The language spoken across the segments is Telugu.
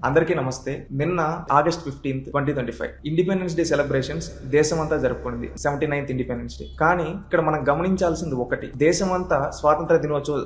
అందరికీ నమస్తే. నిన్న ఆగస్ట్ 15, 2025 ఇండిపెండెన్స్ డే సెలబ్రేషన్స్ దేశమంతా జరుపుకుంది. 79th independence day. కానీ ఇక్కడ మనం గమనించాల్సింది ఒకటి, దేశమంతా స్వాతంత్ర దినోత్సవ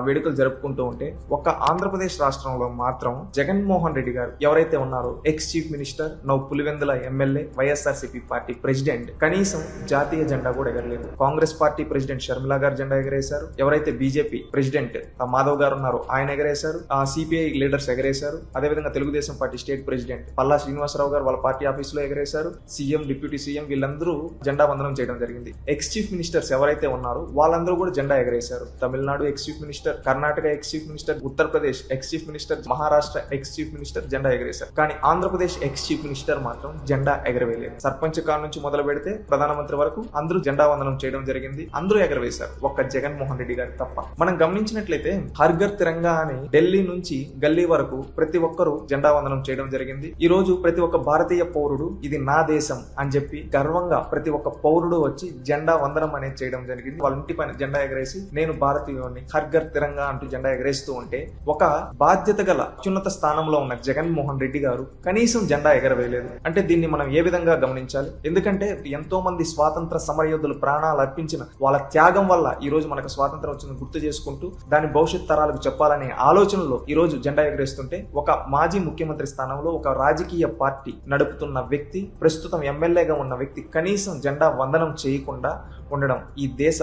వేడుకలు జరుపుకుంటూ ఉంటే ఒక్క ఆంధ్రప్రదేశ్ రాష్ట్రంలో మాత్రం జగన్మోహన్ రెడ్డి గారు ఎవరైతే ఉన్నారో, X chief minister, now Pulivendula MLA, YSRCP party president, కనీసం జాతీయ జెండా కూడా ఎగరలేదు. కాంగ్రెస్ పార్టీ ప్రెసిడెంట్ షర్మిలా గారు జెండా ఎగరేశారు. ఎవరైతే బీజేపీ ప్రెసిడెంట్ మాధవ్ గారు ఉన్నారో ఆయన ఎగరేశారు. సిపిఐ లీడర్స్ ఎగరేశారు. అదేవిధంగా Telugu Desam party state president Palla Srinivasarao గారు వాళ్ళ పార్టీ ఆఫీసులో ఎగరేశారు. సీఎం, డిప్యూటీ సీఎం వీళ్ళందరూ జెండా వందనం చేయడం జరిగింది. ఎక్స్ చీఫ్ మినిస్టర్స్ ఎవరైతే ఉన్నారో వాళ్ళందరూ కూడా జెండా ఎగరేశారు. Tamil Nadu ex chief minister, Karnataka ex chief minister, Uttar Pradesh ex chief minister, Maharashtra ex chief minister జెండా ఎగరేశారు. కానీ ఆంధ్రప్రదేశ్ ఎక్స్ చీఫ్ మినిస్టర్ మాత్రం జెండా ఎగరవేయలేదు. సర్పంచ్ కాడ నుంచి మొదలు పెడితే ప్రధానమంత్రి వరకు అందరూ జెండా వందనం చేయడం జరిగింది. అందరూ ఎగరవేశారు, ఒక్క జగన్మోహన్ రెడ్డి గారు తప్ప. మనం గమనించినట్లయితే హర్ఘర్ తిరంగా అని ఢిల్లీ నుంచి గల్లీ వరకు ప్రతి ఒక్కరూ జెండా వందనం చేయడం జరిగింది. ఈ రోజు ప్రతి ఒక్క భారతీయ పౌరుడు ఇది నా దేశం అని చెప్పి గర్వంగా ప్రతి ఒక్క పౌరుడు వచ్చి జెండా వందనం అనేది చేయడం జరిగింది. వాళ్ళ ఇంటి పైన జెండా ఎగరేసి నేను భారతీయుడిని, హర్ఘర్ తిరంగా అంటూ జెండా ఎగరేస్తూ ఉంటే ఒక బాధ్యత గల అత్యున్నత స్థానంలో ఉన్న జగన్మోహన్ రెడ్డి గారు కనీసం జెండా ఎగరవేయలేదు. అంటే దీన్ని మనం ఏ విధంగా గమనించాలి? ఎందుకంటే ఎంతో మంది స్వాతంత్ర సమరయోధులు ప్రాణాలు అర్పించిన వాళ్ళ త్యాగం వల్ల ఈ రోజు మనకు స్వాతంత్రం వచ్చింది గుర్తు చేసుకుంటూ దాని భవిష్యత్ తరాలకు చెప్పాలనే ఆలోచనలో ఈ రోజు జెండా ఎగరేస్తుంటే ఒక మాజీ ముఖ్యమంత్రి స్థానంలో ఒక రాజకీయ పార్టీ నడుపుతున్న వ్యక్తి, ప్రస్తుతం ఎమ్మెల్యేగా ఉన్న వ్యక్తి కనీసం జెండా వందనం చేయకుండా ఉండడం ఈ దేశ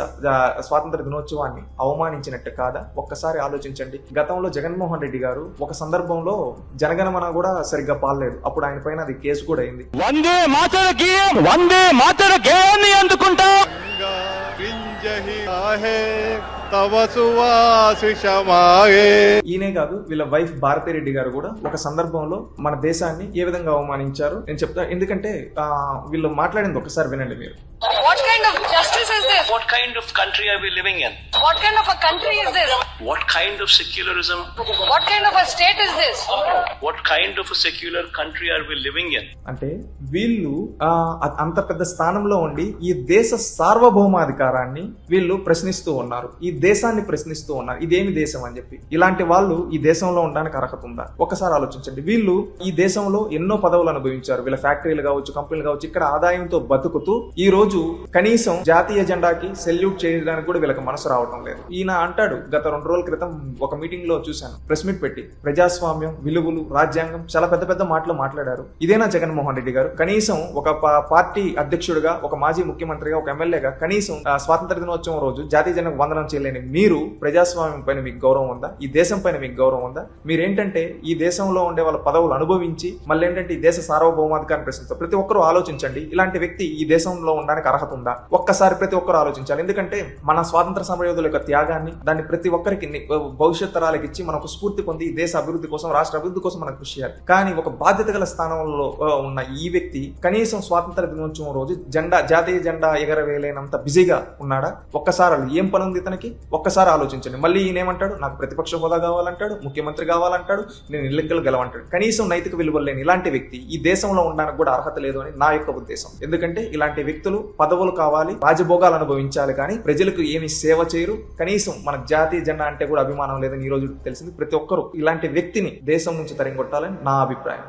స్వాతంత్ర దినోత్సవాన్ని అవమానించినట్టు కాదా? ఒక్కసారి ఆలోచించండి. గతంలో జగన్మోహన్ రెడ్డి గారు ఒక సందర్భంలో జనగణమన కూడా సరిగ్గా పాలలేదు. అప్పుడు ఆయన పైన అది కేసు కూడా అయింది. వందే మాతర గేయాన్ని అందుకుంటా ఈయనే కాదు, వీళ్ళ వైఫ్ భారతిరెడ్డి గారు కూడా ఒక సందర్భంలో మన దేశాన్ని ఏ విధంగా అవమానించారు నేను చెప్తా. ఎందుకంటే వీళ్ళు మాట్లాడింది ఒకసారి వినండి మీరు. What kind of justice is this? What kind of country are we living in? What kind of a country is this? What kind of secularism? What kind of a state is this? What kind of a secular country are we living in? అంటే వీళ్ళు అంత పెద్ద స్థానంలో ఉండి ఈ దేశ సార్వభౌమాధికారాన్ని వీళ్ళు ప్రశ్నిస్తూ ఉన్నారు, ఈ దేశాన్ని ప్రశ్నిస్తూ ఉన్నారు. ఇదేమి దేశం అని చెప్పి. ఇలాంటి వాళ్ళు ఈ దేశంలో ఉండడానికి అర్హత ఉందా? ఒక్కసారి ఆలోచించండి. వీళ్ళు ఈ దేశంలో ఎన్నో పదవులు అనుభవించారు. వీళ్ళ ఫ్యాక్టరీలు కావచ్చు, కంపెనీలు కావచ్చు, ఇక్కడ ఆదాయంతో బతుకుతూ ఈ రోజు కనీసం జాతీయ జెండాకి సెల్యూట్ చేయడానికి కూడా వీళ్ళకి మనసు రావటం లేదు. ఈయన అంటాడు, గత 2 రోజుల క్రితం ఒక మీటింగ్ లో చూశాను, ప్రెస్ మీట్ పెట్టి ప్రజాస్వామ్యం, విలువలు, రాజ్యాంగం చాలా పెద్ద పెద్ద మాటలు మాట్లాడారు. ఇదేనా జగన్మోహన్ రెడ్డి గారు? కనీసం ఒక పార్టీ అధ్యక్షుడిగా, ఒక మాజీ ముఖ్యమంత్రిగా, ఒక ఎమ్మెల్యేగా కనీసం స్వాతంత్ర దినోత్సవం రోజు జాతీయ జెండాకు వందనం చేయలేని మీరు ప్రజాస్వామ్యం పైన మీకు గౌరవం ఉందా? ఈ దేశం పైన మీకు గౌరవం ఉందా? మీరేంటంటే ఈ దేశంలో ఉండే వాళ్ళ పదవులు అనుభవించి మళ్ళీ ఏంటంటే ఈ దేశ సార్వభౌమాధికారాన్ని ప్రశ్నిస్తారు. ప్రతి ఒక్కరూ ఆలోచించండి, ఇలాంటి వ్యక్తి ఈ దేశంలో ఉండడానికి అర్హత ఉందా? ఒక్కసారి ప్రతి ఒక్కరు ఆలోచించాలి. ఎందుకంటే మన స్వాతంత్ర సమరయోధుల యొక్క త్యాగాన్ని, దాన్ని ప్రతి ఒక్కరికి భవిష్యత్ తరాలకు ఇచ్చి మనకు స్ఫూర్తి పొంది ఈ దేశ అభివృద్ధి కోసం, రాష్ట్ర అభివృద్ధి కోసం మనం కృషి చేయాలి. కానీ ఒక బాధ్యత గల స్థానంలో ఉన్న ఈ వ్యక్తి కనీసం స్వాతంత్ర దినోత్సవం రోజు జాతీయ జెండా ఎగరవేయలేనంత బిజీగా ఉన్నాడా? ఒక్కసారి ఏం పని ఉంది ఇతనికి? ఒక్కసారి ఆలోచించండి. మళ్ళీ ఈయన ఏమంటాడు, నాకు ప్రతిపక్ష హోదా కావాలంటాడు, ముఖ్యమంత్రి కావాలంటాడు, నేను ఎన్నికలు గెలవంటాడు. కనీసం నైతిక విలువలు లేని ఇలాంటి వ్యక్తి ఈ దేశంలో ఉండడానికి కూడా అర్హత లేదు అని నా యొక్క ఉద్దేశం. ఎందుకంటే ఇలాంటి వ్యక్తులు పదవులు కావాలి, రాజభోగాలు అనుభవించాలి, కానీ ప్రజలకు ఏమి సేవ చేయరు. కనీసం మన జాతీయ జెండా అంటే కూడా అభిమానం లేదని ఈ రోజు తెలిసింది. ప్రతి ఒక్కరూ ఇలాంటి వ్యక్తిని దేశం నుంచి తరిగొట్టాలని నా అభిప్రాయం.